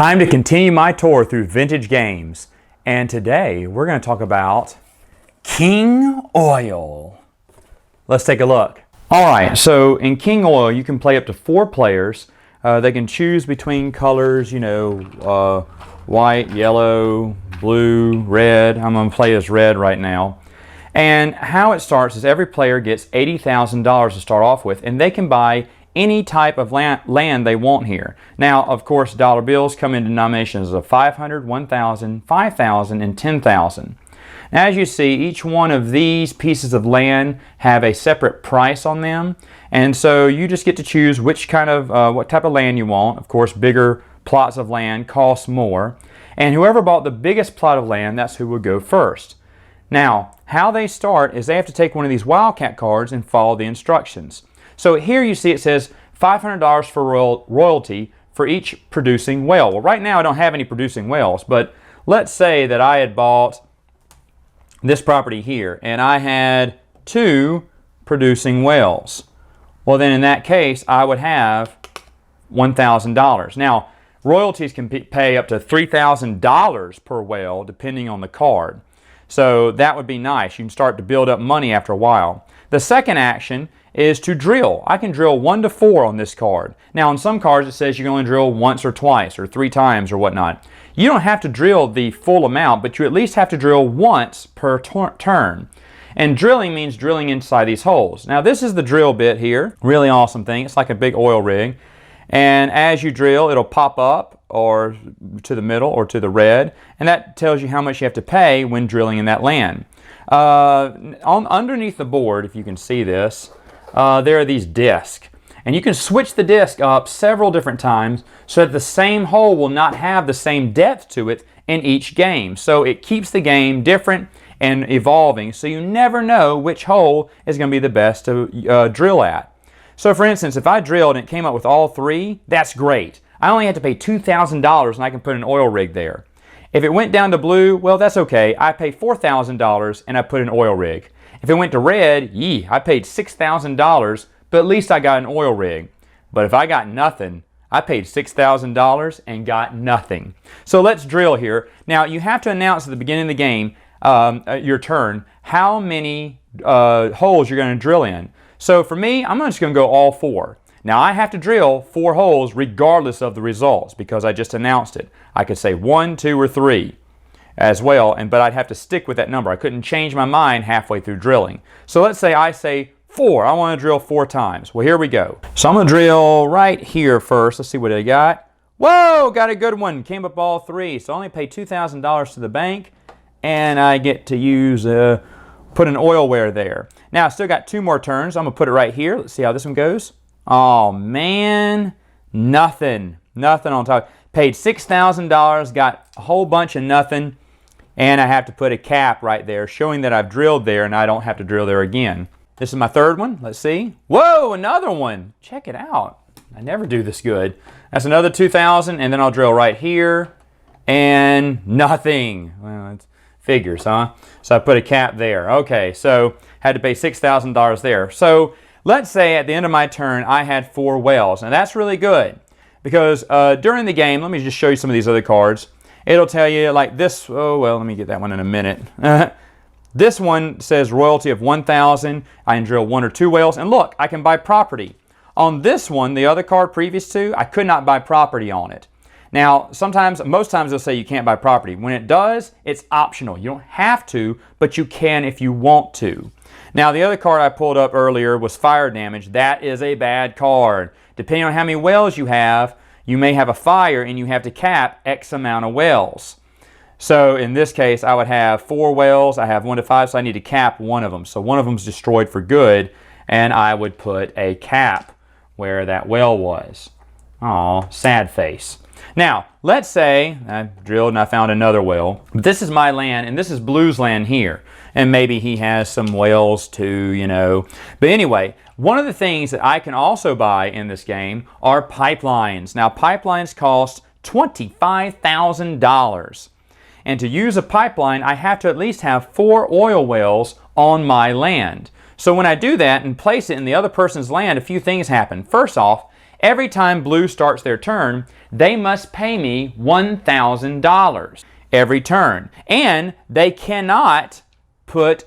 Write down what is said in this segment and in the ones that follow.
Time to continue my tour through vintage games. And today we're going to talk about King Oil. Let's take a look. Alright, so in King Oil you can play up to 4 players. They can choose between colors, white, yellow, blue, red. I'm going to play as red right now. And how it starts is every player gets $80,000 to start off with, and they can buy any type of land they want here. Now, of course, dollar bills come in denominations of 500, 1,000, 5,000, and 10,000. Now, as you see, each one of these pieces of land have a separate price on them, and so you just get to choose which kind of what type of land you want. Of course, bigger plots of land cost more, and whoever bought the biggest plot of land, that's who would go first. Now, how they start is they have to take one of these Wildcat cards and follow the instructions. So here you see it says $500 for royalty for each producing well. Well, right now I don't have any producing wells, but let's say that I had bought this property here and I had 2 producing wells. Well, then in that case I would have $1,000. Now, royalties can pay up to $3,000 per well depending on the card. So that would be nice. You can start to build up money after a while. The second action is to drill. I can drill 1 to 4 on this card. Now on some cards it says you can only drill once or twice or 3 times or whatnot. You don't have to drill the full amount, but you at least have to drill once per turn. And drilling means drilling inside these holes. Now this is the drill bit here. Really awesome thing. It's like a big oil rig. And as you drill, it'll pop up or to the middle or to the red, and that tells you how much you have to pay when drilling in that land. Underneath the board, if you can see this, there are these discs, and you can switch the disc up several different times so that the same hole will not have the same depth to it in each game. So it keeps the game different and evolving, so you never know which hole is going to be the best to drill at. So for instance, if I drilled and it came up with all 3, that's great. I only had to pay $2,000 and I can put an oil rig there. If it went down to blue, well, that's okay. I pay $4,000 and I put an oil rig. If it went to red, I paid $6,000, but at least I got an oil rig. But if I got nothing, I paid $6,000 and got nothing. So let's drill here. Now, you have to announce at the beginning of the game, your turn, how many holes you're going to drill in. So for me, I'm just going to go all 4. Now I have to drill 4 holes regardless of the results because I just announced it. I could say 1, 2, or 3 as well, but I'd have to stick with that number. I couldn't change my mind halfway through drilling. So let's say I say 4. I want to drill 4 times. Well, here we go. So I'm going to drill right here first. Let's see what I got. Whoa, got a good one. Came up all 3. So I only pay $2,000 to the bank, and I get to use put an oil well there. Now I still got 2 more turns. I'm going to put it right here. Let's see how this one goes. Oh man, nothing on top. Paid $6,000, got a whole bunch of nothing, and I have to put a cap right there showing that I've drilled there and I don't have to drill there again. This is my 3rd one. Let's see. Whoa, another one. Check it out. I never do this good. That's another $2,000, and then I'll drill right here and nothing. Well, it's figures, huh? So I put a cap there. Okay, so had to pay $6,000 there. So let's say at the end of my turn I had 4 wells. Now that's really good because during the game, let me just show you some of these other cards. It'll tell you like this. Oh well, let me get that one in a minute. This one says royalty of 1,000. I can drill 1 or 2 wells, and look, I can buy property. On this one, the other card previous to, I could not buy property on it. Now, most times they'll say you can't buy property. When it does, it's optional. You don't have to, but you can if you want to. Now, the other card I pulled up earlier was fire damage. That is a bad card. Depending on how many wells you have, you may have a fire and you have to cap X amount of wells. So in this case, I would have 4 wells. I have 1 to 5, so I need to cap one of them. So one of them is destroyed for good, and I would put a cap where that well was. Aw, sad face. Now, let's say I drilled and I found another well. This is my land, and this is Blue's land here. And maybe he has some wells too, But anyway, one of the things that I can also buy in this game are pipelines. Now, pipelines cost $25,000. And to use a pipeline, I have to at least have 4 oil wells on my land. So when I do that and place it in the other person's land, a few things happen. First off, Every time blue starts their turn, they must pay me $1,000 every turn. And they cannot put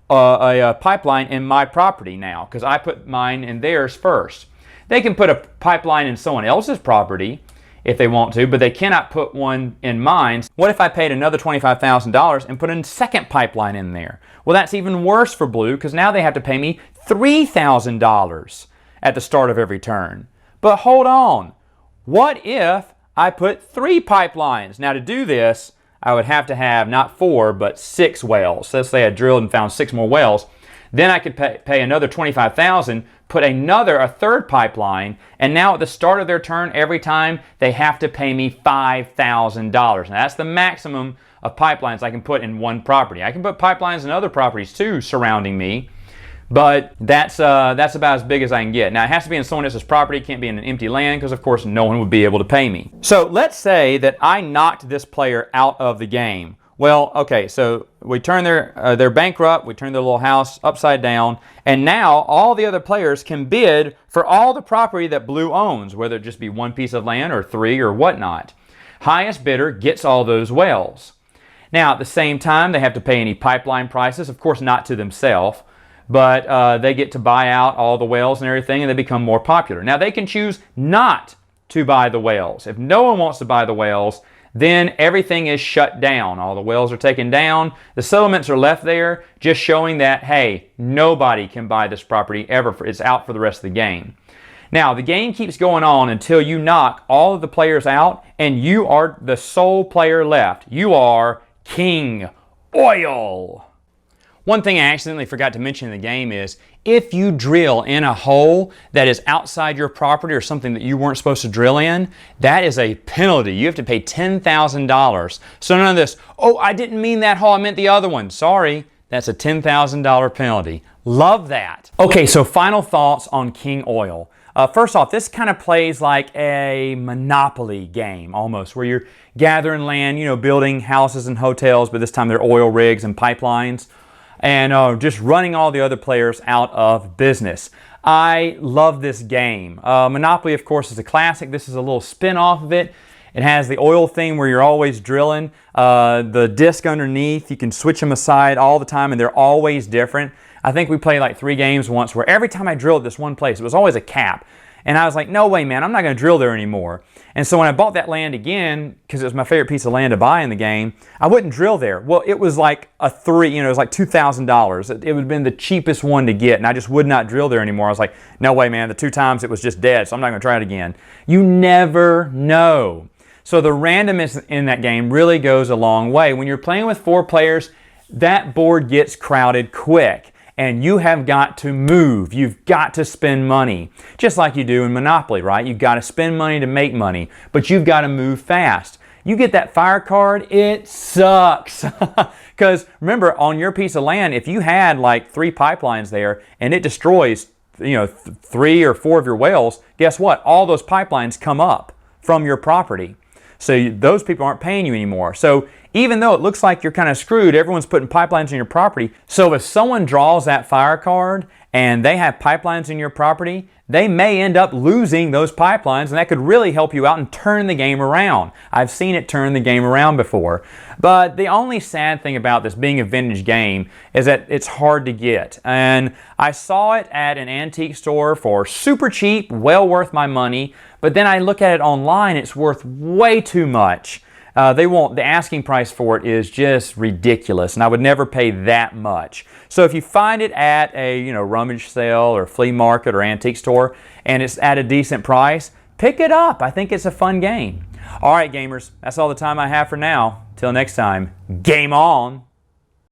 a pipeline in my property now, because I put mine in theirs first. They can put a pipeline in someone else's property if they want to, but they cannot put one in mine. What if I paid another $25,000 and put a second pipeline in there? Well, that's even worse for blue, because now they have to pay me $3,000 at the start of every turn. But hold on, what if I put 3 pipelines? Now to do this, I would have to have not 4, but 6 wells. So let's say I drilled and found 6 more wells. Then I could pay another $25,000, put a third pipeline, and now at the start of their turn, every time, they have to pay me $5,000. Now that's the maximum of pipelines I can put in one property. I can put pipelines in other properties too surrounding me, but that's about as big as I can get. Now it has to be in someone else's property, it can't be in an empty land, because of course no one would be able to pay me. So let's say that I knocked this player out of the game. Well, okay, so we turn they're bankrupt, we turn their little house upside down, and now all the other players can bid for all the property that blue owns, whether it just be 1 piece of land or 3 or whatnot. Highest bidder gets all those wells. Now at the same time, they have to pay any pipeline prices, of course not to themselves, but they get to buy out all the wells and everything, and they become more popular. Now they can choose not to buy the wells. If no one wants to buy the wells, then everything is shut down. All the wells are taken down. The settlements are left there, just showing that, hey, nobody can buy this property ever. It's out for the rest of the game. Now, the game keeps going on until you knock all of the players out, and you are the sole player left. You are King Oil. One thing I accidentally forgot to mention in the game is, if you drill in a hole that is outside your property or something that you weren't supposed to drill in, that is a penalty. You have to pay $10,000. So none of this, oh, I didn't mean that hole, I meant the other one. Sorry, that's a $10,000 penalty. Love that. Okay, so final thoughts on King Oil. First off, this kind of plays like a Monopoly game almost, where you're gathering land, building houses and hotels, but this time they're oil rigs and pipelines, and just running all the other players out of business. I love this game. Monopoly, of course, is a classic. This is a little spin-off of it. It has the oil theme where you're always drilling. The disc underneath, you can switch them aside all the time, and they're always different. I think we played like 3 games once where every time I drilled this one place, it was always a cap. And I was like, no way, man, I'm not going to drill there anymore. And so when I bought that land again, because it was my favorite piece of land to buy in the game, I wouldn't drill there. Well, it was like a 3, it was like $2,000. It would have been the cheapest one to get, and I just would not drill there anymore. I was like, no way, man, the 2 times it was just dead, so I'm not going to try it again. You never know. So the randomness in that game really goes a long way. When you're playing with 4 players, that board gets crowded quick. And you have got to move. You've got to spend money. Just like you do in Monopoly, right? You've got to spend money to make money, but you've got to move fast. You get that fire card, it sucks. Because remember, on your piece of land, if you had like 3 pipelines there and it destroys 3 or 4 of your wells, guess what? All those pipelines come up from your property. So those people aren't paying you anymore. So even though it looks like you're kind of screwed, everyone's putting pipelines in your property. So if someone draws that fire card and they have pipelines in your property, they may end up losing those pipelines, and that could really help you out and turn the game around. I've seen it turn the game around before. But the only sad thing about this being a vintage game is that it's hard to get. And I saw it at an antique store for super cheap, well worth my money, but then I look at it online, it's worth way too much. The asking price for it is just ridiculous, and I would never pay that much. So if you find it at a rummage sale or flea market or antique store and it's at a decent price, pick it up. I think it's a fun game. All right, gamers, that's all the time I have for now. Till next time, game on.